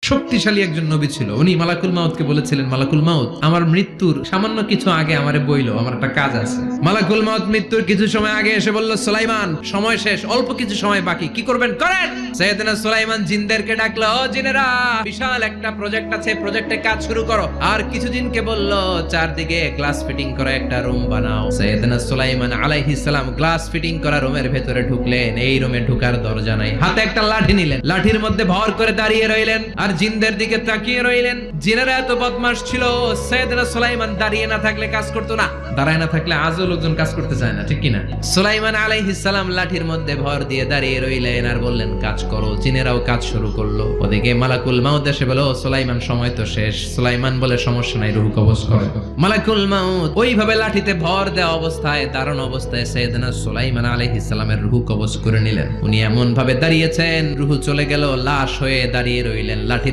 শক্তিশালী একজন নবী ছিল। উনি মালাকুল মাউতকে বলেছিলেন, মালাকুল মাউত, আমার মৃত্যুর সামান্য কিছু আগে আমারে বইলো, আমার একটা কাজ আছে। মালাকুল মাউত মৃত্যুর কিছু সময় আগে এসে বলল, সুলাইমান, সময় শেষ, অল্প কিছু সময় বাকি, কি করবেন করেন। সাইয়েদনা সুলাইমান জিনদেরকে ডাকলো, ও জিনেরা, বিশাল একটা প্রজেক্ট আছে, প্রজেক্টে কাজ শুরু করো। আর কিছু জিনকে বলল, চারদিকে গ্লাস ফিটিং করা একটা রুম বানাও। সাইয়েদনা সুলাইমান আলাইহিস সালাম গ্লাস ফিটিং করা রুমের ভেতরে ঢুকলেন। এই রুমে ঢুকার দরজা নাই, হাতে একটা লাঠি নিলেন, লাঠির মধ্যে ভর করে দাঁড়িয়ে রইলেন আর জিনদের দিকে তাকিয়ে রইলেন। জিনেরা এত বদমাশ ছিল, সাইয়েদনা সুলাইমান দাঁড়িয়ে না থাকলে কাজ করতো না, দাঁড়ায় না থাকলে আজও লোকজন কাজ করতে চায় না, ঠিক কিনা? সুলাইমান আলাইহিস সালাম লাঠির মধ্যে ভর দিয়ে দাঁড়িয়ে রইলেন আর বললেন, কাজ করো। জিনেরাও কাজ শুরু করলো। ওদিকে মালাকুল মাউত এসে বলো, সুলাইমান, সময় তো শেষ। সুলাইমান বলে, সমস্যা নাই, রূহ কবজ করো। মালাকুল মাউত ওইভাবে লাঠিতে ভর দেওয়া অবস্থায়, দারুণ অবস্থায় সাইয়েদনা সুলাইমান আলাইহিস সালামের রূহ কবজ করে নিলেন। উনি এমন ভাবে দাঁড়িয়েছেন, রূহ চলে গেল, লাশ হয়ে দাঁড়িয়ে রইলেন। লাঠি